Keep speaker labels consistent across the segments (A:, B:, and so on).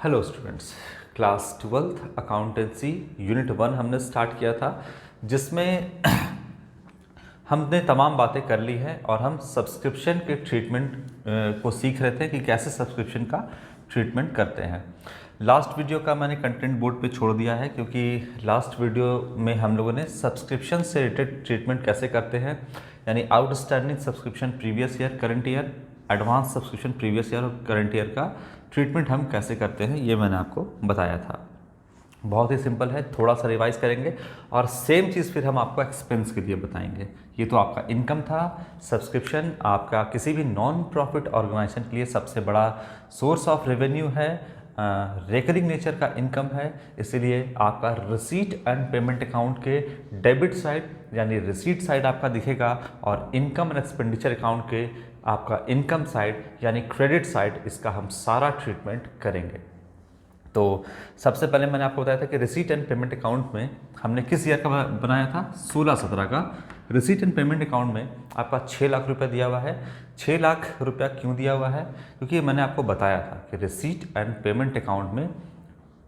A: Hello students, class 12th accountancy unit 1 हमने start किया था, जिसमें हमने तमाम बातें कर ली है और हम सब्सक्रिप्शन के ट्रीटमेंट को सीख रहे थे कि कैसे सब्सक्रिप्शन का ट्रीटमेंट करते हैं। लास्ट वीडियो का मैंने कंटेंट बोर्ड पे छोड़ दिया है, क्योंकि लास्ट वीडियो में हम लोगों ने सब्सक्रिप्शन से रिलेटेड ट्रीटमेंट कैसे करते हैं, यानी outstanding subscription previous year current year, advance subscription previous year और करंट ईयर का ट्रीटमेंट हम कैसे करते हैं, ये मैंने आपको बताया था। बहुत ही सिंपल है, थोड़ा सा रिवाइज करेंगे और सेम चीज़ फिर हम आपको एक्सपेंस के लिए बताएंगे। ये तो आपका इनकम था। सब्सक्रिप्शन आपका किसी भी नॉन प्रॉफिट ऑर्गेनाइजेशन के लिए सबसे बड़ा सोर्स ऑफ रेवेन्यू है, रेकरिंग नेचर का इनकम है। इसीलिए आपका रिसीट एंड पेमेंट अकाउंट के डेबिट साइड यानी रिसीट साइड आपका दिखेगा और इनकम एंड एक्सपेंडिचर अकाउंट के आपका इनकम साइड यानी क्रेडिट साइड, इसका हम सारा ट्रीटमेंट करेंगे। तो सबसे पहले मैंने आपको बताया था कि रिसीट एंड पेमेंट अकाउंट में हमने किस ईयर का बनाया था, 16-17 का। रिसीट एंड पेमेंट अकाउंट में आपका 6 लाख रुपया दिया हुआ है। 6 लाख रुपया क्यों दिया हुआ है? क्योंकि मैंने आपको बताया था कि रिसीट एंड पेमेंट अकाउंट में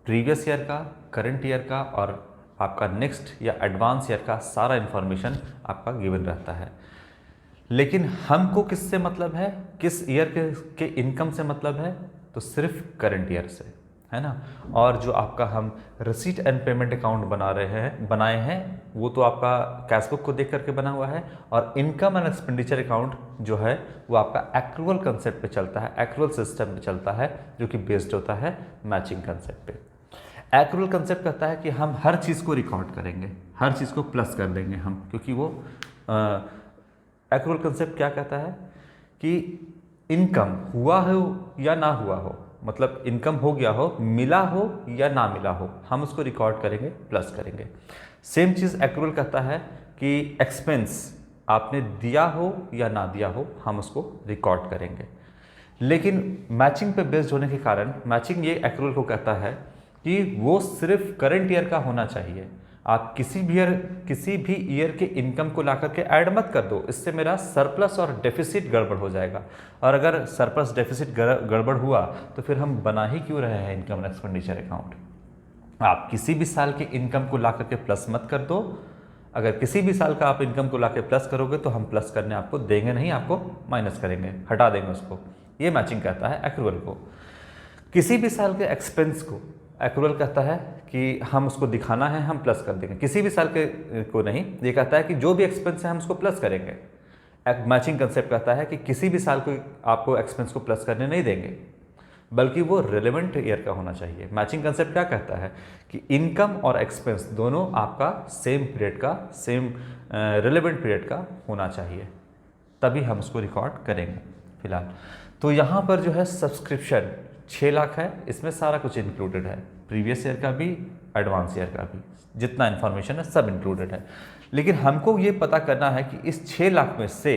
A: प्रीवियस ईयर का, करंट ईयर का और आपका नेक्स्ट या एडवांस ईयर का सारा इन्फॉर्मेशन आपका गिवन रहता है। लेकिन हमको किससे मतलब है, किस ईयर के इनकम से मतलब है? तो सिर्फ करंट ईयर से, है ना। और जो आपका हम रिसीट एंड पेमेंट अकाउंट बनाए हैं वो तो आपका कैश बुक को देख करके बना हुआ है। और इनकम एंड एक्सपेंडिचर अकाउंट जो है वो आपका एक्रूअल कंसेप्ट पे चलता है, एक्रूअल सिस्टम पे चलता है, जो कि बेस्ड होता है मैचिंग कंसेप्ट पे। एक्रूअल कंसेप्ट कहता है कि हम हर चीज़ को रिकॉर्ड करेंगे, हर चीज़ को प्लस कर देंगे हम, क्योंकि वो एक्रूअल कंसेप्ट क्या कहता है कि इनकम हुआ हो या ना हुआ हो, मतलब इनकम हो गया हो, मिला हो या ना मिला हो, हम उसको रिकॉर्ड करेंगे, प्लस करेंगे। सेम चीज़ एक्रूअल कहता है कि एक्सपेंस आपने दिया हो या ना दिया हो, हम उसको रिकॉर्ड करेंगे। लेकिन मैचिंग पे बेस्ड होने के कारण मैचिंग ये एक्रूअल को कहता है कि वो सिर्फ करंट ईयर का होना चाहिए। आप किसी भी ईयर के इनकम को ला करके ऐड मत कर दो, इससे मेरा सरप्लस और डेफिसिट गड़बड़ हो जाएगा। और अगर सरप्लस डेफिसिट गड़बड़ हुआ तो फिर हम बना ही क्यों रहे हैं इनकम एंड एक्सपेंडिचर अकाउंट। आप किसी भी साल के इनकम को ला करके प्लस मत कर दो। अगर किसी भी साल का आप इनकम को ला के प्लस करोगे तो हम प्लस करने आपको देंगे नहीं, आपको माइनस करेंगे, हटा देंगे उसको। ये मैचिंग कहता है एक्रूअल को। किसी भी साल के एक्सपेंस को एक्रूअल कहता है कि हम उसको दिखाना है, हम प्लस कर देंगे। किसी भी साल के को नहीं, ये कहता है कि जो भी एक्सपेंस है हम उसको प्लस करेंगे। मैचिंग कंसेप्ट कहता है कि किसी भी साल को आपको एक्सपेंस को प्लस करने नहीं देंगे, बल्कि वो रिलेवेंट ईयर का होना चाहिए। मैचिंग कंसेप्ट क्या कहता है कि इनकम और एक्सपेंस दोनों आपका सेम पीरियड का, सेम रिलेवेंट पीरियड का होना चाहिए, तभी हम उसको रिकॉर्ड करेंगे। फिलहाल तो यहाँ पर जो है सब्सक्रिप्शन 6 लाख है, इसमें सारा कुछ इंक्लूडेड है, प्रीवियस ईयर का भी, एडवांस ईयर का भी, जितना इन्फॉर्मेशन है सब इंक्लूडेड है। लेकिन हमको ये पता करना है कि इस 6 लाख में से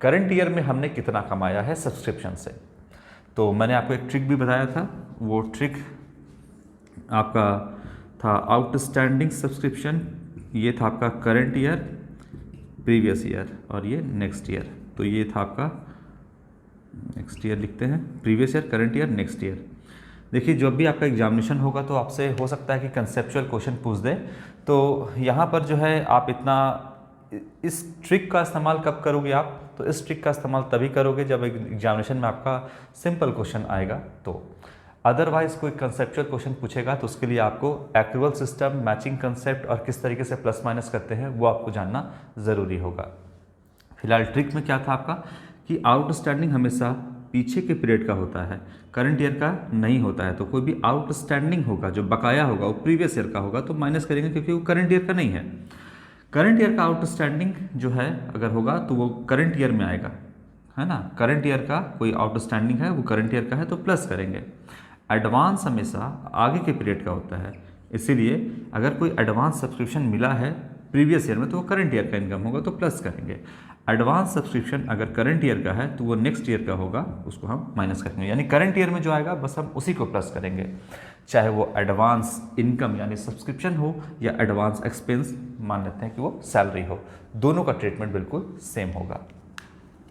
A: करंट ईयर में हमने कितना कमाया है सब्सक्रिप्शन से। तो मैंने आपको एक ट्रिक भी बताया था, वो ट्रिक आपका था आउटस्टैंडिंग सब्सक्रिप्शन। ये था आपका करंट ईयर, प्रीवियस ईयर और ये नेक्स्ट ईयर। तो ये था आपका नेक्स्ट ईयर, लिखते हैं previous year, current year, next year. देखिए जब भी आपका एग्जामिनेशन होगा तो आपसे हो सकता है कि कंसेप्चुअल क्वेश्चन पूछ दे, तो यहाँ पर जो है आप इतना इस ट्रिक का इस्तेमाल कब करोगे आप? तो इस ट्रिक का इस्तेमाल तभी करोगे जब एग्जामिनेशन में आपका सिंपल क्वेश्चन आएगा। तो अदरवाइज कोई कंसेप्चुअल क्वेश्चन पूछेगा तो उसके लिए आपको एक्रूअल सिस्टम, मैचिंग कंसेप्ट और किस तरीके से प्लस माइनस करते हैं वो आपको जानना ज़रूरी होगा। फिलहाल ट्रिक में क्या था आपका कि आउटस्टैंडिंग हमेशा पीछे के पीरियड का होता है, करंट ईयर का नहीं होता है। तो कोई भी आउटस्टैंडिंग होगा, जो बकाया होगा, वो प्रीवियस ईयर का होगा तो माइनस करेंगे, क्योंकि वो करंट ईयर का नहीं है। करंट ईयर का आउटस्टैंडिंग जो है अगर होगा तो वो करंट ईयर में आएगा, है ना। करंट ईयर का कोई आउटस्टैंडिंग है, वो करंट ईयर का है तो प्लस करेंगे। एडवांस हमेशा आगे के पीरियड का होता है, इसीलिए अगर कोई एडवांस सब्सक्रिप्शन मिला है प्रीवियस ईयर में तो वो करंट ईयर का इनकम होगा तो प्लस करेंगे। एडवांस सब्सक्रिप्शन अगर करंट ईयर का है तो वो नेक्स्ट ईयर का होगा, उसको हम माइनस करेंगे। यानी करंट ईयर में जो आएगा बस हम उसी को प्लस करेंगे, चाहे वो एडवांस इनकम यानी सब्सक्रिप्शन हो या एडवांस एक्सपेंस, मान लेते हैं कि वो सैलरी हो, दोनों का ट्रीटमेंट बिल्कुल सेम होगा।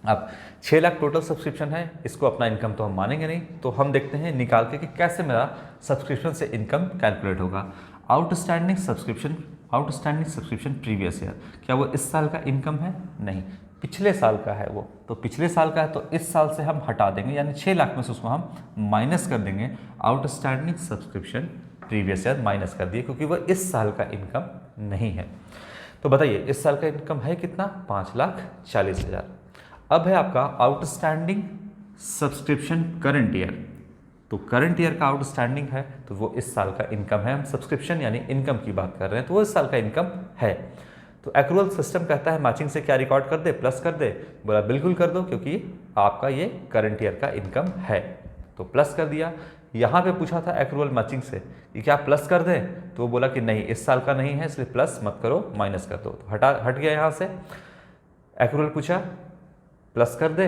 A: अब 6 लाख टोटल सब्सक्रिप्शन है, इसको अपना इनकम तो हम मानेंगे नहीं, तो हम देखते हैं निकाल के कि कैसे मेरा सब्सक्रिप्शन से इनकम कैलकुलेट होगा। आउटस्टैंडिंग सब्सक्रिप्शन प्रीवियस ईयर, क्या वो इस साल का इनकम है? नहीं, पिछले साल का है वो, तो पिछले साल का है तो इस साल से हम हटा देंगे, यानी 6 लाख में से उसको हम माइनस कर देंगे। Outstanding subscription previous year minus कर दिए, क्योंकि वो इस साल का इनकम नहीं है। तो बताइए इस साल का इनकम है कितना? 5,40,000। अब है आपका आउटस्टैंडिंग सब्सक्रिप्शन करंट ईयर, तो करंट ईयर का आउटस्टैंडिंग है तो वो इस साल का इनकम है। हम सब्सक्रिप्शन यानी इनकम की बात कर रहे हैं, तो वो इस साल का इनकम है। तो एक्रूअल सिस्टम कहता है मैचिंग से क्या रिकॉर्ड कर दे? प्लस कर दे। बोला बिल्कुल कर दो, क्योंकि आपका ये करंट ईयर का इनकम है, तो प्लस कर दिया। यहाँ पे पूछा था एक्रूअल मैचिंग से कि क्या प्लस कर दें, तो वो बोला कि नहीं, इस साल का नहीं है, इसलिए प्लस मत करो, माइनस कर दो। तो हट गया यहाँ से। एक्रूअल पूछा, प्लस कर दे,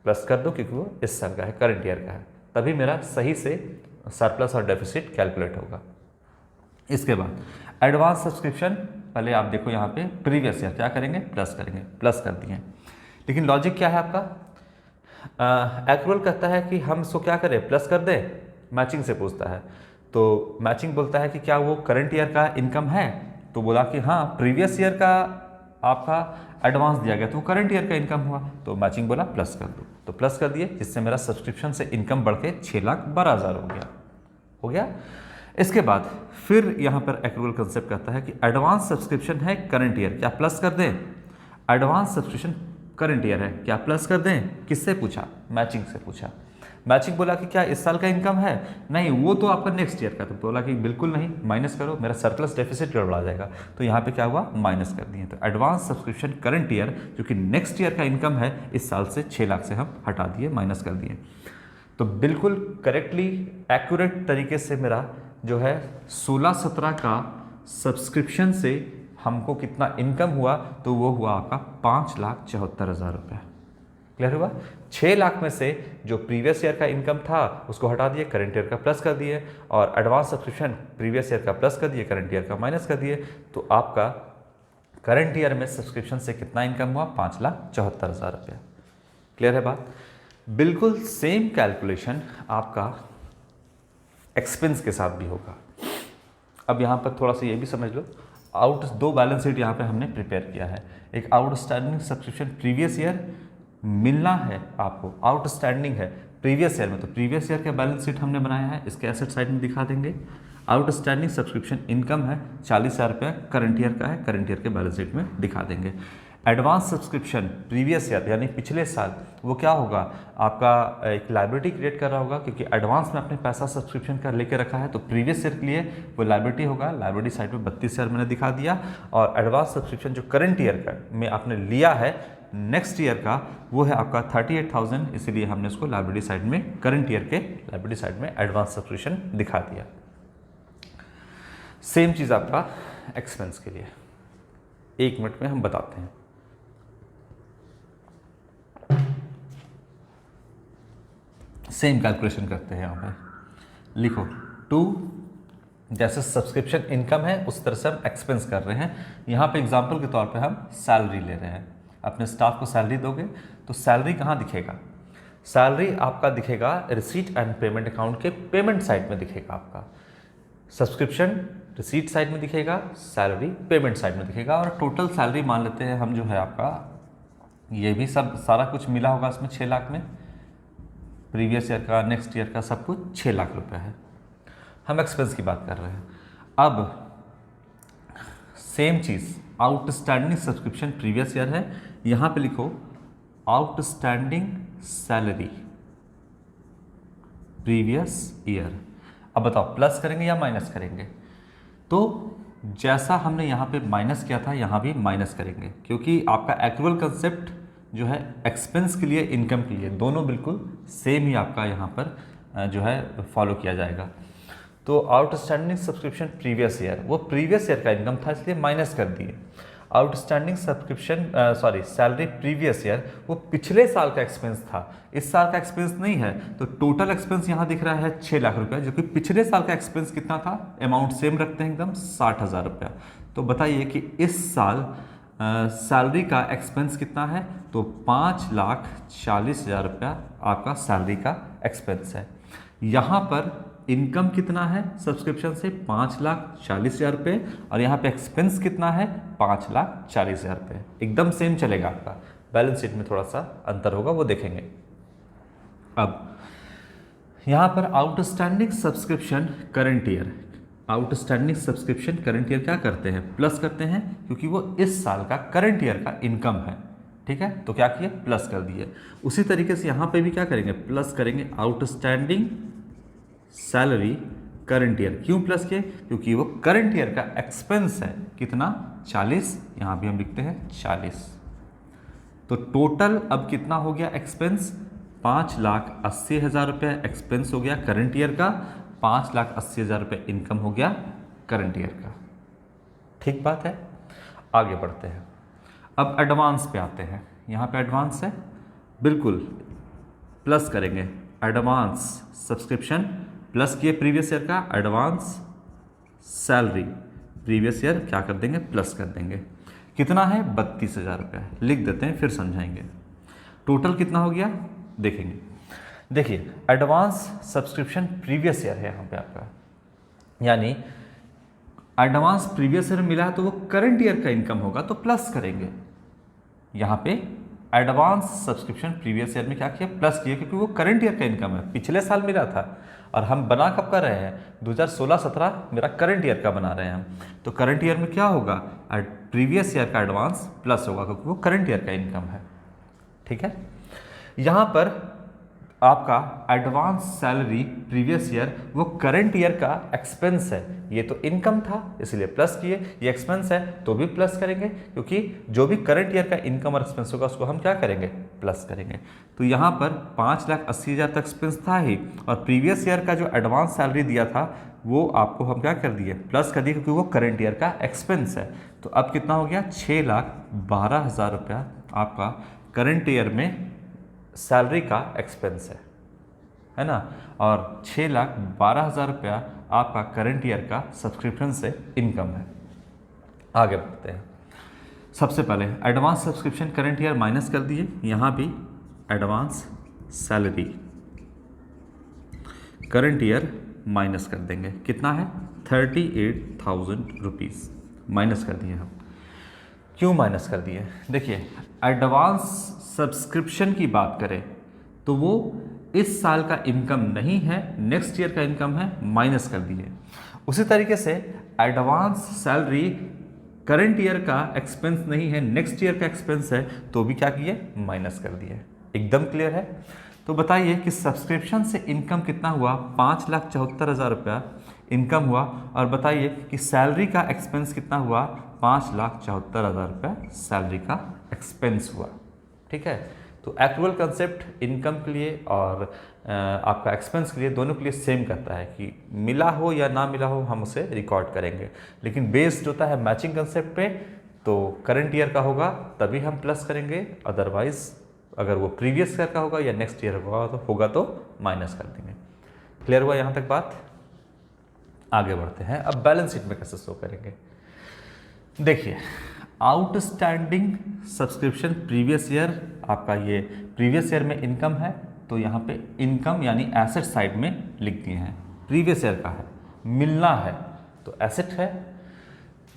A: प्लस कर दो, क्योंकि वो इस साल का है, करंट ईयर का है, तभी मेरा सही से सरप्लस और डेफिसिट कैलकुलेट होगा। इसके बाद एडवांस सब्सक्रिप्शन, पहले आप देखो यहाँ पे प्रीवियस ईयर क्या करेंगे? प्लस करेंगे, प्लस कर दिए। लेकिन लॉजिक क्या है आपका? एक्रूअल कहता है कि हम इसको क्या करें? प्लस कर दे। मैचिंग से पूछता है, तो मैचिंग बोलता है कि क्या वो करंट ईयर का इनकम है? तो बोला कि हाँ, प्रीवियस ईयर का आपका एडवांस दिया गया तो करंट ईयर का इनकम हुआ, तो मैचिंग बोला प्लस कर दो, तो प्लस कर दिए, जिससे मेरा सब्सक्रिप्शन से इनकम बढ़ के 6,12,000 हो गया। इसके बाद फिर यहाँ पर एक्रूअल कंसेप्ट कहता है कि एडवांस सब्सक्रिप्शन है करंट ईयर, क्या प्लस कर दें? एडवांस सब्सक्रिप्शन करंट ईयर है, क्या प्लस कर दें? किससे पूछा? मैचिंग से पूछा। मैचिंग बोला कि क्या इस साल का इनकम है? नहीं, वो तो आपका नेक्स्ट ईयर का। तो बोला कि बिल्कुल नहीं, माइनस करो, मेरा सरप्लस डेफिसिट गड़बड़ा जाएगा। तो यहाँ पे क्या हुआ? माइनस कर दिए। तो एडवांस सब्सक्रिप्शन करंट ईयर, जो कि नेक्स्ट ईयर का इनकम है, इस साल से 6 लाख से हम हटा दिए, माइनस कर दिए। तो बिल्कुल करेक्टली एक्यूरेट तरीके से मेरा जो है 16-17 का सब्सक्रिप्शन से हमको कितना इनकम हुआ, तो वो हुआ आपका 5,74,000 रुपये। क्लियर हुआ? 6 लाख में से जो प्रीवियस ईयर का इनकम था उसको हटा दिए, करंट ईयर का प्लस कर दिए, और एडवांस सब्सक्रिप्शन प्रीवियस ईयर का प्लस कर दिए, करंट ईयर का माइनस कर दिए। तो आपका करंट ईयर में सब्सक्रिप्शन से कितना इनकम हुआ? 5,74,000 रुपये। क्लियर है बात? बिल्कुल सेम कैलकुलेशन आपका एक्सपेंस के साथ भी होगा। अब यहाँ पर थोड़ा सा ये भी समझ लो, दो बैलेंस शीट यहाँ पे हमने प्रिपेयर किया है। एक आउटस्टैंडिंग सब्सक्रिप्शन प्रीवियस ईयर मिलना है आपको, आउटस्टैंडिंग है प्रीवियस ईयर में, तो प्रीवियस ईयर का बैलेंस शीट हमने बनाया है, इसके एसेट साइड में दिखा देंगे। आउटस्टैंडिंग सब्सक्रिप्शन इनकम है 40,000 रुपया, करंट ईयर का है, करंट ईयर के बैलेंस शीट में दिखा देंगे। एडवांस सब्सक्रिप्शन प्रीवियस ईयर यानी पिछले साल, वो क्या होगा? आपका एक लायबिलिटी क्रिएट कर रहा होगा, क्योंकि एडवांस में आपने पैसा सब्सक्रिप्शन का लेके रखा है, तो प्रीवियस ईयर के लिए वो लायबिलिटी होगा। लायबिलिटी साइड में 32,000 मैंने दिखा दिया। और एडवांस सब्सक्रिप्शन जो करंट ईयर का में आपने लिया है नेक्स्ट ईयर का, वो है आपका 38,000, इसीलिए हमने उसको लायबिलिटी साइड में, करंट ईयर के लायबिलिटी साइड में एडवांस सब्सक्रिप्शन दिखा दिया। सेम चीज़ आपका एक्सपेंस के लिए 1 मिनट में हम बताते हैं। सेम कैलकुलेशन करते हैं। यहाँ पे लिखो 2, जैसे सब्सक्रिप्शन इनकम है उस तरह से हम एक्सपेंस कर रहे हैं। यहाँ पे एग्जांपल के तौर पे हम सैलरी ले रहे हैं। अपने स्टाफ को सैलरी दोगे तो सैलरी कहाँ दिखेगा? सैलरी आपका दिखेगा रिसीट एंड पेमेंट अकाउंट के पेमेंट साइड में दिखेगा आपका। सब्सक्रिप्शन रिसीट साइड में दिखेगा, सैलरी पेमेंट साइड में दिखेगा। और टोटल सैलरी मान लेते हैं हम, जो है आपका ये भी सब सारा कुछ मिला होगा इसमें 6 लाख में, प्रीवियस ईयर का, नेक्स्ट ईयर का, सब कुछ 6 लाख रुपए है। हम एक्सपेंस की बात कर रहे हैं। अब सेम चीज़ आउटस्टैंडिंग सब्सक्रिप्शन प्रीवियस ईयर है, यहाँ पे लिखो आउटस्टैंडिंग सैलरी प्रीवियस ईयर। अब बताओ प्लस करेंगे या माइनस करेंगे? तो जैसा हमने यहाँ पे माइनस किया था यहाँ भी माइनस करेंगे, क्योंकि आपका एक्रूअल कंसेप्ट जो है एक्सपेंस के लिए, इनकम के लिए, दोनों बिल्कुल सेम ही आपका यहाँ पर जो है फॉलो किया जाएगा। तो आउटस्टैंडिंग सब्सक्रिप्शन प्रीवियस ईयर, वो प्रीवियस ईयर का इनकम था इसलिए माइनस कर दिए। Outstanding subscription salary previous year, वो पिछले साल का एक्सपेंस था, इस साल का एक्सपेंस नहीं है। तो टोटल एक्सपेंस यहाँ दिख रहा है 6 लाख रुपया, जो कि पिछले साल का एक्सपेंस कितना था? अमाउंट सेम रखते हैं एकदम, 60,000 रुपया। तो बताइए कि इस साल सैलरी का एक्सपेंस कितना है, तो 5,40,000 रुपया आपका सैलरी का एक्सपेंस है। यहाँ पर इनकम कितना है सब्सक्रिप्शन से, 5,40,000 रुपये, और यहाँ पे एक्सपेंस कितना है, 5,40,000 रुपये। एकदम सेम चलेगा आपका, बैलेंस शीट में थोड़ा सा अंतर होगा, वो देखेंगे। अब यहाँ पर outstanding subscription current year, outstanding subscription current year क्या करते हैं, प्लस करते हैं, क्योंकि वो इस साल का करंट ईयर का इनकम है। ठीक है, तो क्या किए, प्लस कर दिए। उसी तरीके से यहाँ पे भी क्या करेंगे, प्लस करेंगे आउटस्टैंडिंग सैलरी करंट ईयर। क्यों प्लस किए, क्योंकि वो करंट ईयर का एक्सपेंस है, कितना, 40, यहाँ भी हम लिखते हैं 40। तो टोटल अब कितना हो गया एक्सपेंस, 5,80,000 रुपये एक्सपेंस हो गया करंट ईयर का, 5,80,000 रुपये इनकम हो गया करंट ईयर का। ठीक बात है, आगे बढ़ते हैं। अब एडवांस पे आते हैं। यहाँ पे एडवांस है, बिल्कुल प्लस करेंगे, एडवांस सब्सक्रिप्शन प्लस किए प्रीवियस ईयर का, एडवांस सैलरी प्रीवियस ईयर क्या कर देंगे, प्लस कर देंगे। कितना है, 32,000 रुपये, लिख देते हैं फिर समझाएंगे। टोटल कितना हो गया देखेंगे। देखिए एडवांस सब्सक्रिप्शन प्रीवियस ईयर है यहाँ पे आपका, यानी एडवांस प्रीवियस ईयर मिला है तो वो करंट ईयर का इनकम होगा, तो प्लस करेंगे। यहाँ पे एडवांस सब्सक्रिप्शन प्रीवियस ईयर में क्या किया, प्लस किया, क्योंकि वो करंट ईयर का इनकम है, पिछले साल मिला था, और हम बना कब कर रहे हैं, 2016-17 मेरा करंट ईयर का बना रहे हैं हम। तो करंट ईयर में क्या होगा, प्रीवियस ईयर का एडवांस प्लस होगा, क्योंकि वो करंट ईयर का इनकम है। ठीक है, यहाँ पर आपका एडवांस सैलरी प्रीवियस ईयर वो करंट ईयर का एक्सपेंस है, ये तो इनकम था इसलिए प्लस किए, ये एक्सपेंस है तो भी प्लस करेंगे, क्योंकि जो भी करंट ईयर का इनकम और एक्सपेंस होगा उसको हम क्या करेंगे, प्लस करेंगे। तो यहाँ पर 5,80,000 तक एक्सपेंस था ही, और प्रीवियस ईयर का जो एडवांस सैलरी दिया था वो आपको हम क्या कर दिए, प्लस कर दिए, क्योंकि वो करंट ईयर का एक्सपेंस है। तो अब कितना हो गया, 6,12,000 रुपया आपका करंट ईयर में सैलरी का एक्सपेंस है ना, और 6,12,000 रुपया आपका करंट ईयर का सब्सक्रिप्शन से इनकम है। आगे बढ़ते हैं। सबसे पहले advance subscription current year minus कर दिए, यहाँ भी advance salary current year minus कर देंगे, कितना है, 38,000 रुपीज़ माइनस कर दिए हम। क्यों माइनस कर दिए, देखिए एडवांस सब्सक्रिप्शन की बात करें तो वो इस साल का इनकम नहीं है, नेक्स्ट ईयर का इनकम है, माइनस कर दिए। उसी तरीके से एडवांस सैलरी करंट ईयर का एक्सपेंस नहीं है, नेक्स्ट ईयर का एक्सपेंस है, तो भी क्या किए, माइनस कर दिए। एकदम क्लियर है। तो बताइए कि सब्सक्रिप्शन से इनकम कितना हुआ, 5,74,000 रुपया इनकम हुआ, और बताइए कि सैलरी का एक्सपेंस कितना हुआ, 5,74,000 रुपया सैलरी का एक्सपेंस हुआ। ठीक है, तो एक्चुअल कंसेप्ट इनकम के लिए और आपका एक्सपेंस के लिए, दोनों के लिए सेम करता है कि मिला हो या ना मिला हो हम उसे रिकॉर्ड करेंगे, लेकिन बेस्ड होता है मैचिंग कंसेप्ट पे। तो करंट ईयर का होगा तभी हम प्लस करेंगे, अदरवाइज अगर वो प्रीवियस ईयर का होगा या नेक्स्ट ईयर होगा तो माइनस कर देंगे। क्लियर हुआ यहाँ तक बात। आगे बढ़ते हैं। अब बैलेंस शीट में कैसे शो करेंगे, देखिए आउटस्टैंडिंग सब्सक्रिप्शन प्रीवियस ईयर, आपका ये प्रीवियस ईयर में इनकम है तो यहाँ पे इनकम यानी एसेट साइड में लिख दिए हैं, प्रीवियस ईयर का है, मिलना है तो एसेट है।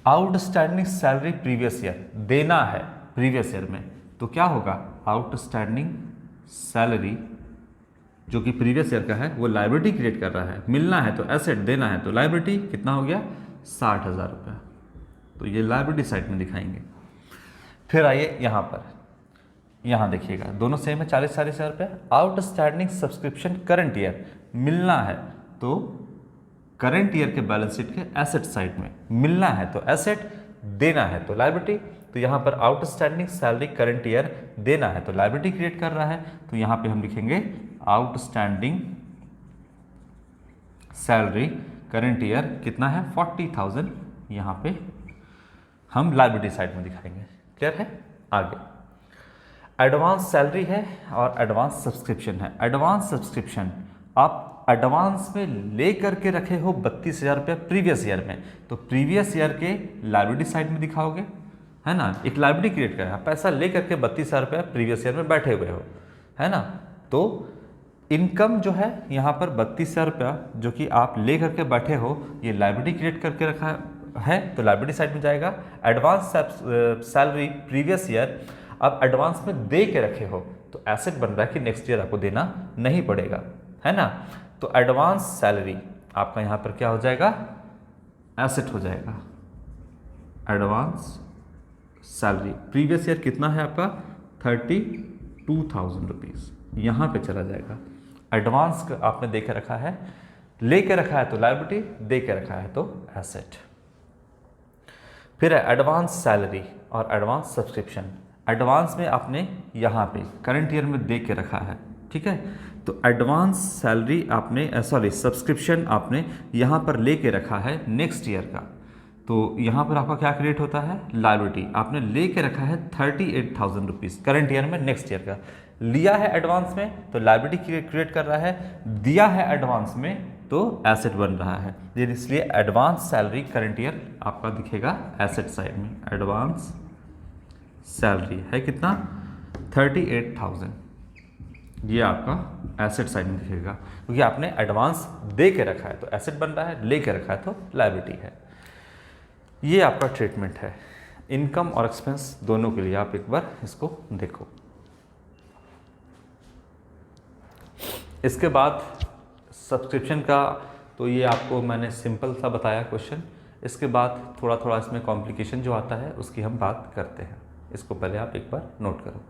A: आउटस्टैंडिंग सैलरी प्रीवियस ईयर, देना है प्रीवियस ईयर में, तो क्या होगा, आउटस्टैंडिंग सैलरी जो कि प्रीवियस ईयर का है वो लायबिलिटी क्रिएट कर रहा है, मिलना है तो एसेट, देना है तो लायबिलिटी, कितना हो गया, 60,000 रुपया। तो ये लायबिलिटी साइड में दिखाएंगे। फिर आइए यहाँ पर, यहाँ देखिएगा दोनों सेम है, 40,000 रुपये। आउटस्टैंडिंग सब्सक्रिप्शन करंट ईयर, मिलना है तो करंट ईयर के बैलेंस शीट के एसेट साइड में, मिलना है तो एसेट, देना है तो लायबिलिटी। तो यहाँ पर आउटस्टैंडिंग सैलरी करंट ईयर, देना है तो लायबिलिटी क्रिएट कर रहा है, तो यहाँ पे हम लिखेंगे आउटस्टैंडिंग सैलरी करंट ईयर कितना है, 40,000, यहाँ पे हम लायबिलिटी साइड में दिखाएंगे। क्लियर है। आगे एडवांस सैलरी है और एडवांस सब्सक्रिप्शन है। एडवांस सब्सक्रिप्शन आप एडवांस में ले करके रखे हो 32,000 रुपये प्रीवियस ईयर में, तो प्रीवियस ईयर के लायबिलिटी साइड में दिखाओगे, है ना, एक लाइबिलिटी क्रिएट करें, आप पैसा ले करके 32,000 रुपया प्रीवियस ईयर में बैठे हुए हो, है ना। तो इनकम जो है यहाँ पर 32,000 रुपया जो कि आप ले करके बैठे हो, ये लाइबिलिटी क्रिएट करके रखा है, तो लाइबिलिटी साइड में जाएगा। एडवांस सैलरी प्रीवियस ईयर आप एडवांस में दे के रखे हो, तो एसेट बन रहा है कि नेक्स्ट ईयर आपको देना नहीं पड़ेगा, है ना। तो एडवांस सैलरी आपका यहाँ पर क्या हो जाएगा, एसेट हो जाएगा। एडवांस सैलरी प्रीवियस ईयर कितना है आपका, 32,000 रुपीज़, यहाँ पे चला जाएगा। एडवांस आपने दे के रखा है, ले के रखा है तो लायबिलिटी, दे के रखा है तो एसेट। फिर है एडवांस सैलरी और एडवांस सब्सक्रिप्शन। एडवांस में आपने यहाँ पे करंट ईयर में दे के रखा है, ठीक है। तो एडवांस सैलरी आपने सब्सक्रिप्शन आपने यहाँ पर ले के रखा है नेक्स्ट ईयर का, तो यहाँ पर आपका क्या क्रिएट होता है, लायबिलिटी आपने ले के रखा है 38,000 रुपीज़ करंट ईयर में, नेक्स्ट ईयर का लिया है एडवांस में तो लायबिलिटी क्रिएट कर रहा है, दिया है एडवांस में तो एसेट बन रहा है। इसलिए एडवांस सैलरी करंट ईयर आपका दिखेगा एसेट साइड में। एडवांस सैलरी है कितना, 38,000, ये आपका एसेट साइड में दिखेगा, क्योंकि आपने एडवांस दे के रखा है तो एसेट बन रहा है, ले के रखा है तो लायबिलिटी है। ये आपका ट्रीटमेंट है इनकम और एक्सपेंस दोनों के लिए। आप एक बार इसको देखो। इसके बाद सब्सक्रिप्शन का तो ये आपको मैंने सिंपल सा बताया क्वेश्चन। इसके बाद थोड़ा थोड़ा इसमें कॉम्प्लिकेशन जो आता है उसकी हम बात करते हैं। इसको पहले आप एक बार नोट करो।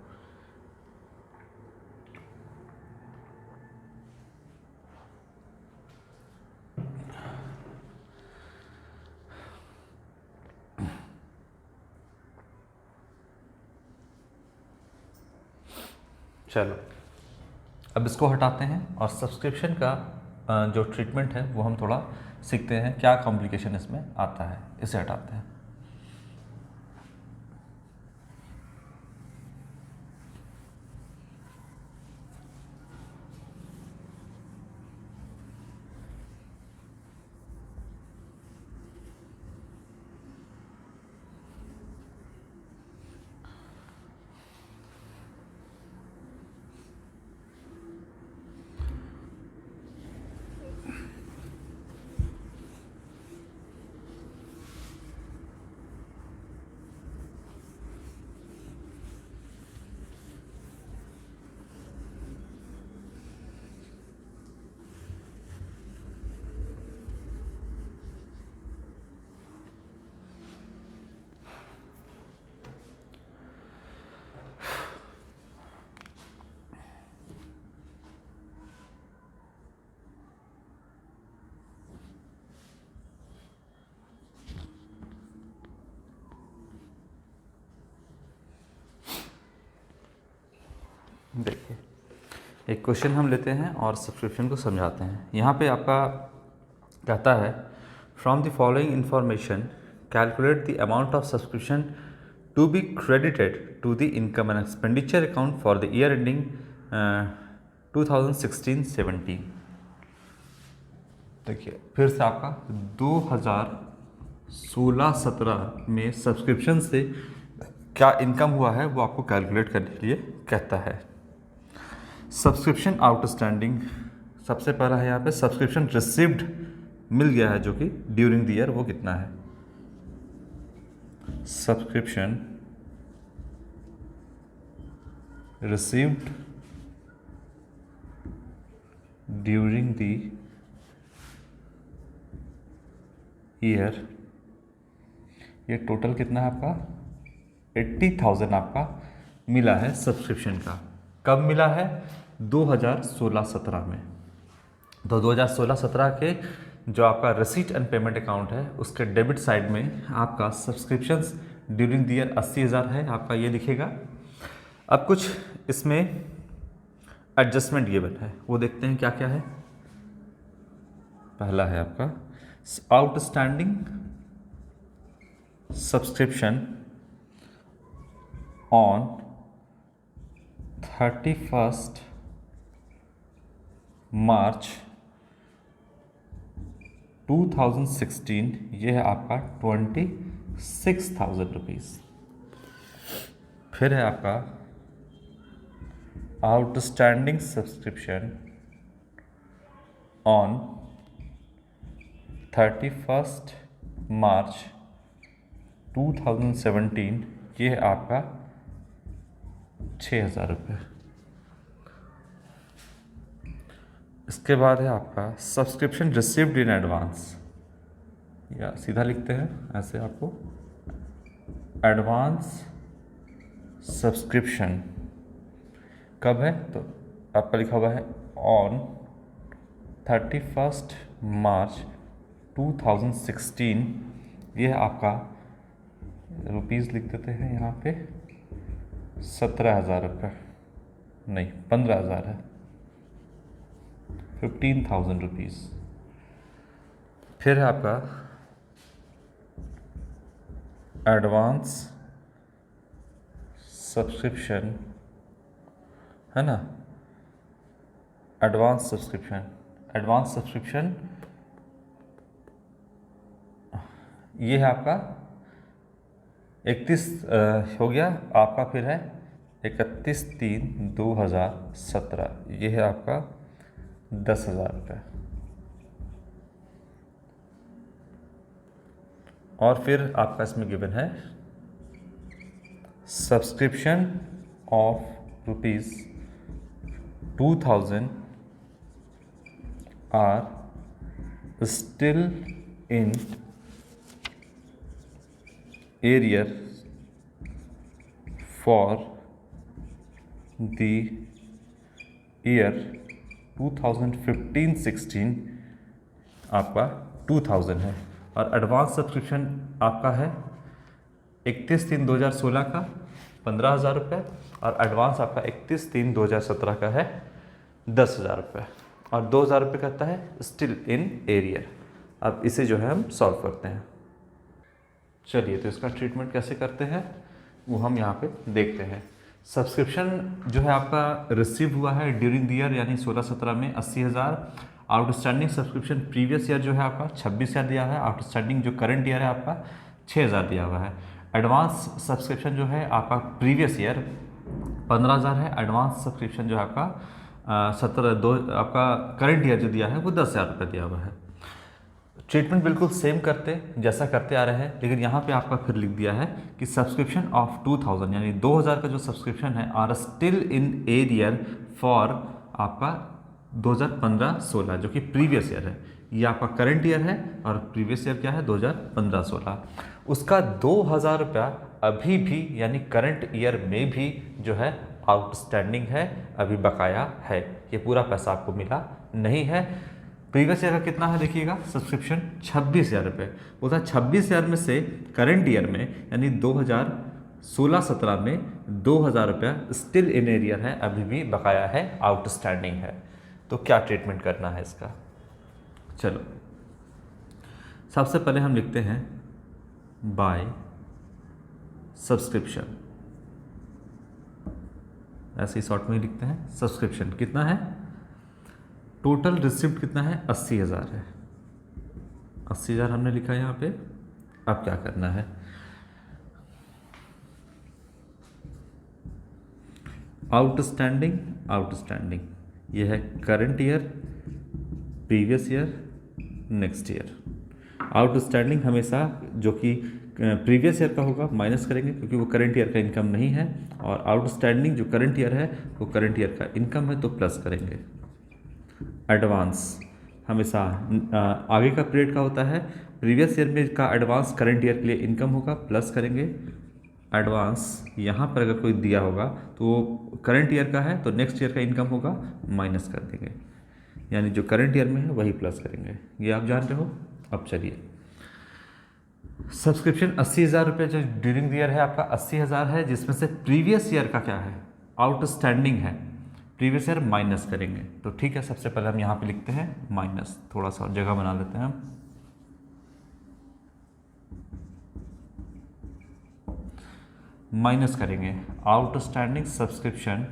A: चलो अब इसको हटाते हैं और सब्सक्रिप्शन का जो ट्रीटमेंट है वो हम थोड़ा सीखते हैं, क्या कॉम्प्लिकेशन इसमें आता है, इसे हटाते हैं। देखिए एक क्वेश्चन हम लेते हैं और सब्सक्रिप्शन को समझाते हैं। यहाँ पे आपका कहता है from the following information calculate the amount of subscription to be credited to the income and expenditure account for the year ending 2016-17। देखिए फिर से आपका 2016-17 में सब्सक्रिप्शन से क्या इनकम हुआ है वो आपको कैलकुलेट करने के लिए कहता है। सब्सक्रिप्शन आउटस्टैंडिंग सबसे पहला है, यहाँ पे सब्सक्रिप्शन रिसीव्ड मिल गया है जो कि ड्यूरिंग द ईयर वो कितना है। Subscription received during the year, ये टोटल कितना है आपका 80,000 आपका मिला है सब्सक्रिप्शन का। कब मिला है, 2016-17 में। तो 2016-17 के जो आपका रिसीट एंड पेमेंट अकाउंट है उसके डेबिट साइड में आपका सब्सक्रिप्शंस ड्यूरिंग द ईयर 80,000 है आपका, ये दिखेगा। अब कुछ इसमें एडजस्टमेंट गिवन है, वो देखते हैं क्या क्या है। पहला है आपका आउटस्टैंडिंग सब्सक्रिप्शन ऑन 31st मार्च 2016, ये है आपका 26,000 रुपीज़। फिर है आपका आउटस्टैंडिंग सब्सक्रिप्शन ऑन 31 मार्च 2017, ये है आपका 6,000 रुपये। इसके बाद है आपका सब्सक्रिप्शन रिसीव्ड इन एडवांस, या सीधा लिखते हैं ऐसे आपको, एडवांस सब्सक्रिप्शन कब है, तो आपका लिखा हुआ है ऑन 31 मार्च 2016, ये है आपका, रुपीज़ लिख देते हैं यहाँ पे, 17,000 रुपये, नहीं 15,000 है, 15,000 रुपीज़। फिर है आपका एडवांस सब्सक्रिप्शन, है ना, एडवांस सब्सक्रिप्शन ये है आपका 31 हो गया आपका। फिर है 31/3/2017, ये है आपका 10,000 रुपये। और फिर आपका इसमें गिवन है subscription of ₹2,000 are still in arrear for the year 2015-16, आपका 2,000 है। और एडवांस सब्सक्रिप्शन आपका है 31/3/2016 का 15,000 रुपये, और एडवांस आपका 31/3/2017 का है 10,000 रुपये, और 2,000 रुपये कहता है स्टिल इन एरियर। अब इसे जो है हम सॉल्व करते हैं। चलिए, तो इसका ट्रीटमेंट कैसे करते हैं वो हम यहाँ पे देखते हैं। सब्सक्रिप्शन जो है आपका रिसीव हुआ है ड्यूरिंग द ईयर, यानी 16-17 में 80,000। आउटस्टैंडिंग सब्सक्रिप्शन प्रीवियस ईयर जो है आपका 26,000 दिया है। आउटस्टैंडिंग जो करंट ईयर है आपका 6,000 दिया हुआ है। एडवांस सब्सक्रिप्शन जो है आपका प्रीवियस ईयर 15,000 है। एडवांस सब्सक्रिप्शन जो है आपका आपका करंट ईयर जो दिया है वो 10,000 रुपये दिया हुआ है। ट्रीटमेंट बिल्कुल सेम करते जैसा करते आ रहे हैं, लेकिन यहाँ पे आपका फिर लिख दिया है कि सब्सक्रिप्शन ऑफ 2,000 यानी 2,000 का जो सब्सक्रिप्शन है are still in arrear for आपका 2015-16, जो कि प्रीवियस ईयर है। ये आपका करंट ईयर है और प्रीवियस ईयर क्या है 2015-16। उसका 2,000 रुपया अभी भी यानी करंट ईयर में भी जो है आउटस्टैंडिंग है, अभी बकाया है। ये पूरा पैसा आपको मिला नहीं है। प्रीवियस ईयर का कितना है देखिएगा, सब्सक्रिप्शन 26,000 रुपये। वो था 26,000 में से करंट ईयर में यानी 2016-17 में 2,000 रुपया स्टिल इन एरियर है, अभी भी बकाया है, आउटस्टैंडिंग है। तो क्या ट्रीटमेंट करना है इसका, चलो सबसे पहले हम लिखते हैं बाय सब्सक्रिप्शन, ऐसे ही शॉर्ट में ही लिखते हैं। सब्सक्रिप्शन कितना है, टोटल रिसिप्ट कितना है 80,000 है। 80,000 हमने लिखा है यहाँ पे। अब क्या करना है, आउटस्टैंडिंग ये है current year, previous year, next year. Outstanding हमेशा जो कि प्रीवियस ईयर का होगा माइनस करेंगे क्योंकि वो करंट ईयर का इनकम नहीं है, और आउटस्टैंडिंग जो करंट ईयर है वो करंट ईयर का इनकम है तो प्लस करेंगे। एडवांस हमेशा आगे का पीरियड का होता है, प्रीवियस ईयर में का एडवांस करंट ईयर के लिए इनकम होगा, प्लस करेंगे। एडवांस यहाँ पर अगर कोई दिया होगा तो वो करंट ईयर का है तो नेक्स्ट ईयर का इनकम होगा, माइनस कर देंगे, यानी जो करंट ईयर में है वही प्लस करेंगे। ये आप जानते हो। अब चलिए, सब्सक्रिप्शन 80,000 रुपये जो ड्यूरिंग द ईयर है आपका 80,000 है, जिसमें से प्रीवियस ईयर का क्या है आउटस्टैंडिंग है, प्रीवियस ईयर माइनस करेंगे। तो ठीक है, सबसे पहले हम यहाँ पे लिखते हैं माइनस, थोड़ा सा जगह बना लेते हैं हम। माइनस करेंगे आउटस्टैंडिंग सब्सक्रिप्शन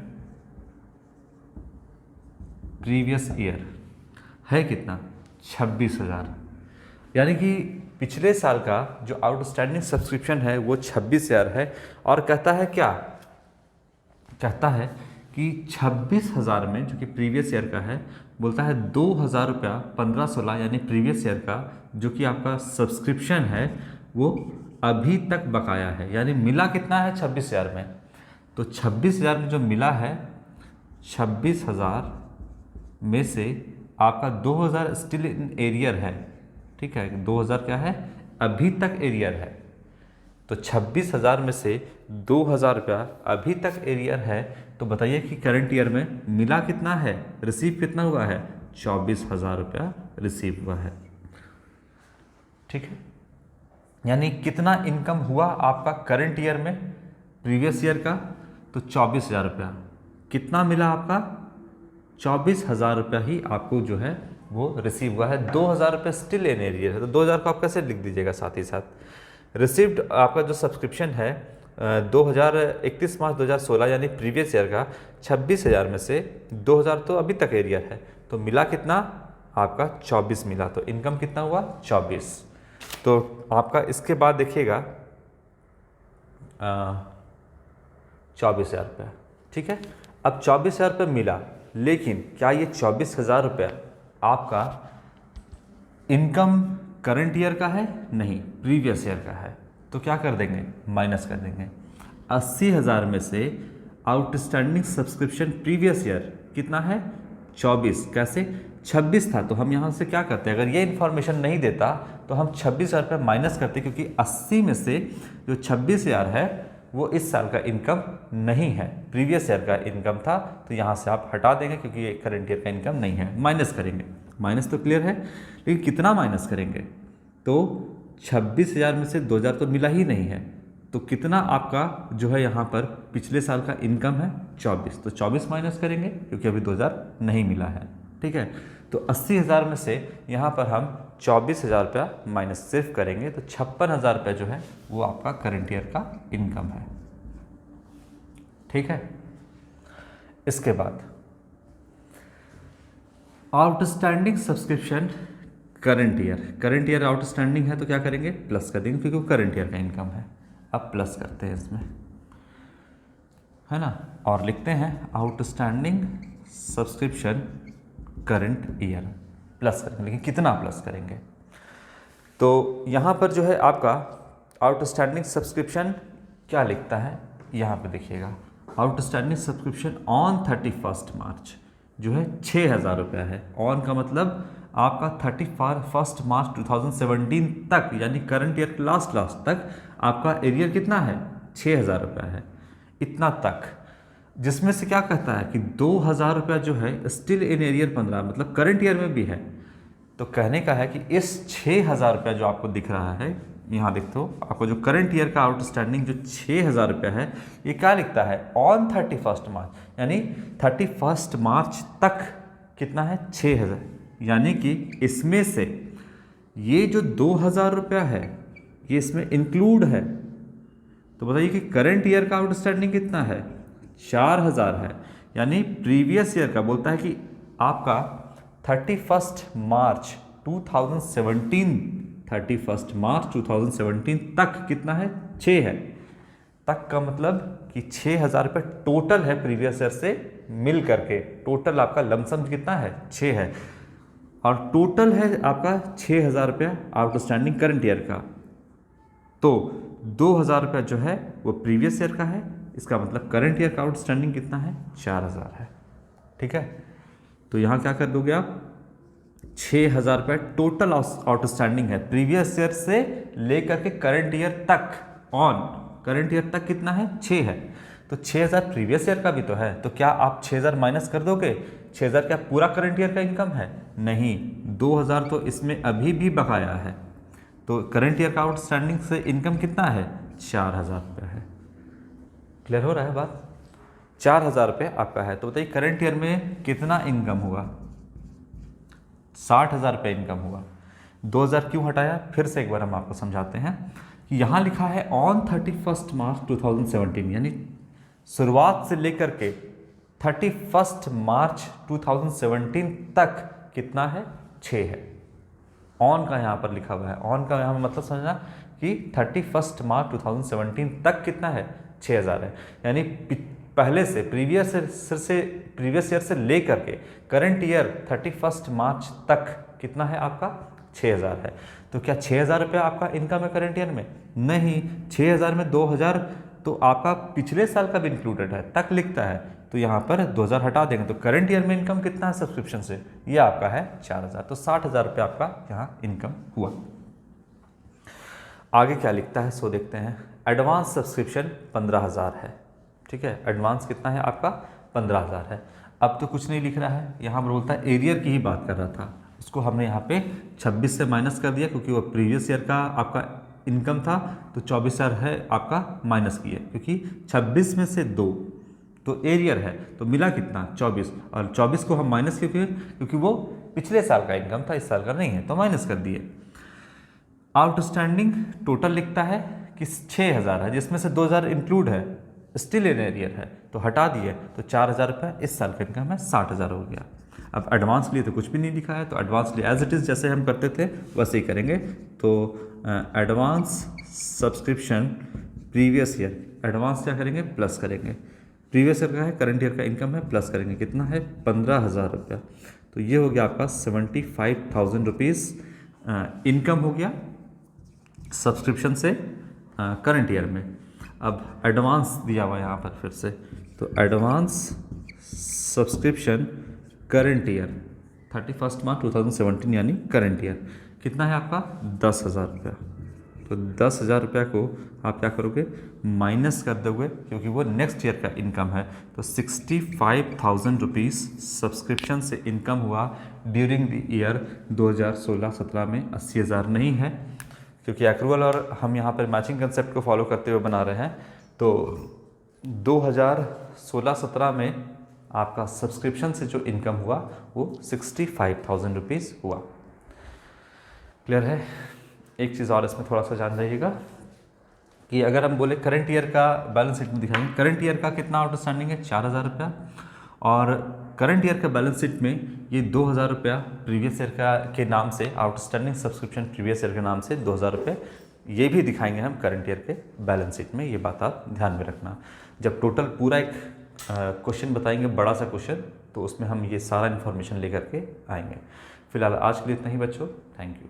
A: प्रीवियस ईयर है कितना 26,000, यानी कि पिछले साल का जो आउटस्टैंडिंग सब्सक्रिप्शन है वो 26,000 है। और कहता है क्या कहता है कि 26,000 में, जो कि प्रीवियस ईयर का है, बोलता है 2,000 रुपया 15-16 यानी प्रीवियस ईयर का जो कि आपका सब्सक्रिप्शन है वो अभी तक बकाया है। यानी मिला कितना है 26,000 में, तो 26,000 में जो मिला है 26,000 में से आपका 2,000 स्टिल इन एरियर है, ठीक है, 2,000 क्या है, अभी तक एरियर है। तो 26,000 में से 2,000 रुपया अभी तक एरियर है, तो बताइए कि करंट ईयर में मिला कितना है, रिसीव कितना हुआ है, 24,000 रुपया रिसीव हुआ है। ठीक है, यानी कितना इनकम हुआ आपका करंट ईयर में प्रीवियस ईयर का, तो 24,000 रुपया। कितना मिला आपका, 24,000 रुपया ही आपको जो है वो रिसीव हुआ है। 2,000 रुपये स्टिल इन एरियर है, तो 2,000 को आप कैसे लिख दीजिएगा, साथ ही साथ रिसीव्ड आपका जो सब्सक्रिप्शन है 31 मार्च 2016 यानी प्रीवियस ईयर का 26,000 में से 2,000 तो अभी तक एरियर है, तो मिला कितना आपका 24 मिला, तो इनकम कितना हुआ 24। तो आपका इसके बाद देखिएगा 24,000 रुपया। ठीक है, अब 24,000 रुपये मिला, लेकिन क्या ये 24,000 रुपया आपका इनकम करंट ईयर का है, नहीं, प्रीवियस ईयर का है। तो क्या कर देंगे, माइनस कर देंगे। 80,000 में से आउटस्टैंडिंग सब्सक्रिप्शन प्रीवियस ईयर कितना है 24, कैसे 26 था, तो हम यहाँ से क्या करते हैं, अगर ये इन्फॉर्मेशन नहीं देता तो हम 26,000 रुपये माइनस करते, क्योंकि 80 में से जो 26,000 है वो इस साल का इनकम नहीं है, प्रीवियस ईयर का इनकम था, तो यहाँ से आप हटा देंगे क्योंकि ये करंट ईयर का इनकम नहीं है, माइनस करेंगे। माइनस तो क्लियर है, लेकिन कितना माइनस करेंगे, तो 26,000 में से 2,000 तो मिला ही नहीं है, तो कितना आपका जो है यहाँ पर पिछले साल का इनकम है 24, तो 24 माइनस करेंगे क्योंकि अभी 2,000 नहीं मिला है। ठीक है, तो 80,000 में से यहाँ पर हम 24,000 रुपया माइनस सिर्फ करेंगे, तो 56,000 रुपया जो है वो आपका करंट ईयर का इनकम है। ठीक है, इसके बाद outstanding subscription current year outstanding है, तो क्या करेंगे, प्लस कर देंगे क्योंकि वो करंट ईयर का इनकम है। अब प्लस करते हैं इसमें, है ना, और लिखते हैं outstanding subscription current year, plus करेंगे, लेकिन कितना प्लस करेंगे, तो यहाँ पर जो है आपका आउटस्टैंडिंग सब्सक्रिप्शन क्या लिखता है, यहाँ पे देखिएगा, आउटस्टैंडिंग सब्सक्रिप्शन ऑन 31 मार्च जो है 6,000 रुपया है। ऑन का मतलब आपका 31 मार्च 2017 तक, यानी करंट ईयर लास्ट तक आपका एरियर कितना है 6,000 रुपया है, इतना तक, जिसमें से क्या कहता है कि 2,000 रुपया जो है स्टिल इन एरियर 15, मतलब करंट ईयर में भी है। तो कहने का है कि इस 6,000 रुपया जो आपको दिख रहा है, यहाँ देख दो, आपको जो करंट ईयर का आउटस्टैंडिंग जो 6,000 रुपया है, ये क्या लिखता है, ऑन 31 मार्च, यानी 31 मार्च तक कितना है 6,000, यानी कि इसमें से ये जो 2,000 रुपया है ये इसमें इंक्लूड है। तो बताइए कि करंट ईयर का आउटस्टैंडिंग कितना है 4,000 है, यानी प्रीवियस ईयर का बोलता है कि आपका 31 मार्च 2017 तक कितना है 6 है, तक का मतलब कि 6,000 रुपये टोटल है प्रीवियस ईयर से मिल करके, टोटल आपका लमसम कितना है 6 है, और टोटल है आपका 6,000 रुपया आउटस्टैंडिंग करंट ईयर का, तो 2,000 रुपया जो है वो प्रीवियस ईयर का है, इसका मतलब करंट ईयर का आउटस्टैंडिंग कितना है 4,000 है। ठीक है, तो यहाँ क्या कर दोगे आप, 6,000 रुपये टोटल आउटस्टैंडिंग है प्रीवियस ईयर से लेकर के करंट ईयर तक, ऑन करंट ईयर तक कितना है 6 है, तो 6,000 प्रीवियस ईयर का भी तो है, तो क्या आप 6,000 माइनस कर दोगे, 6,000 क्या पूरा करंट ईयर का इनकम है, नहीं, 2,000 तो इसमें अभी भी बकाया है, तो करंट ईयर का आउटस्टैंडिंग से इनकम कितना है 4,000 रुपये है। क्लियर हो रहा है बात, 4,000 रुपये आपका है, तो बताइए करंट ईयर में कितना इनकम हुआ, 60,000 रुपये इनकम हुआ। 2,000 क्यों हटाया, फिर से एक बार हम आपको समझाते हैं कि यहाँ लिखा है ऑन 31 मार्च 2017, यानी शुरुआत से लेकर के 31 मार्च 2017 तक कितना है 6 है, ऑन का यहाँ पर लिखा हुआ है, ऑन का यहाँ मतलब समझना कि 31 मार्च 2017 तक कितना है 6,000 है, यानी पहले से प्रीवियस ईयर से लेकर के करंट ईयर 31 मार्च तक कितना है आपका 6000 है। तो क्या 6000 रुपया आपका इनकम है करंट ईयर में? नहीं, 6000 में 2000 तो आपका पिछले साल का भी इंक्लूडेड है, तक लिखता है, तो यहाँ पर 2000 हटा देंगे तो करंट ईयर में इनकम कितना है सब्सक्रिप्शन से? ये आपका है 4000, तो 60,000 रुपया आपका यहाँ इनकम हुआ। आगे क्या लिखता है सो देखते हैं। एडवांस सब्सक्रिप्शन 15,000 है, ठीक है, एडवांस कितना है आपका 15,000 है। अब तो कुछ नहीं लिख रहा है, यहाँ पर बोलता है एरियर की ही बात कर रहा था, उसको हमने यहाँ पे 26 से माइनस कर दिया क्योंकि वो प्रीवियस ईयर का आपका इनकम था, तो 24,000 है आपका माइनस किए, क्योंकि 26 में से 2 तो एरियर है, तो मिला कितना 24, और 24 को हम माइनस क्योंकि वो पिछले साल का इनकम था, इस साल का नहीं है, तो माइनस कर दिए। आउटस्टैंडिंग टोटल लिखता है कि 6,000 है, जिसमें से 2,000 इंक्लूड है, स्टिल इन एरियर है, तो हटा दिए, तो 4,000 रुपये इस साल का इनकम है, 60,000 हो गया। अब एडवांस लिए तो कुछ भी नहीं लिखा है, तो एडवांस लिए एज इट इज़ जैसे हम करते थे वैसे ही करेंगे। तो advance subscription previous year, advance क्या करेंगे प्लस करेंगे, प्रीवियस ईयर का है करंट ईयर का इनकम है प्लस करेंगे, कितना है 15,000 रुपया, तो ये हो गया आपका 75,000 रुपीज़ इनकम हो गया सब्सक्रिप्शन से करंट ईयर में। अब एडवांस दिया हुआ यहाँ पर फिर से, तो एडवांस सब्सक्रिप्शन करंट ईयर 31 मार्च 2017 यानी करंट ईयर कितना है आपका 10,000 रुपया। तो 10,000 रुपया को आप क्या करोगे माइनस कर दोगे, क्योंकि वो नेक्स्ट ईयर का इनकम है, तो 65,000 रुपीज़ सब्सक्रिप्शन से इनकम हुआ ड्यूरिंग द ईयर 2016-17 में। 80,000 नहीं है क्योंकि एक्रूअल और हम यहाँ पर मैचिंग कंसेप्ट को फॉलो करते हुए बना रहे हैं, तो 2016-17 में आपका सब्सक्रिप्शन से जो इनकम हुआ वो 65,000 रुपीज़ हुआ। क्लियर है? एक चीज़ और इसमें थोड़ा सा जान जाइएगा कि अगर हम बोले करंट ईयर का बैलेंस शीट में दिखाएंगे, करंट ईयर का कितना आउटस्टैंडिंग है 4,000 रुपया, और करंट ईयर का बैलेंस शीट में ये 2,000 रुपया प्रीवियस ईयर का के नाम से आउटस्टैंडिंग सब्सक्रिप्शन प्रीवियस ईयर के नाम से 2,000 रुपये ये भी दिखाएंगे हम करंट ईयर के बैलेंस शीट में। ये बात आप ध्यान में रखना। जब टोटल पूरा एक क्वेश्चन बताएंगे, बड़ा सा क्वेश्चन, तो उसमें हम ये सारा इन्फॉर्मेशन लेकर के आएंगे। फिलहाल आज के लिए इतना ही बच्चों, थैंक यू।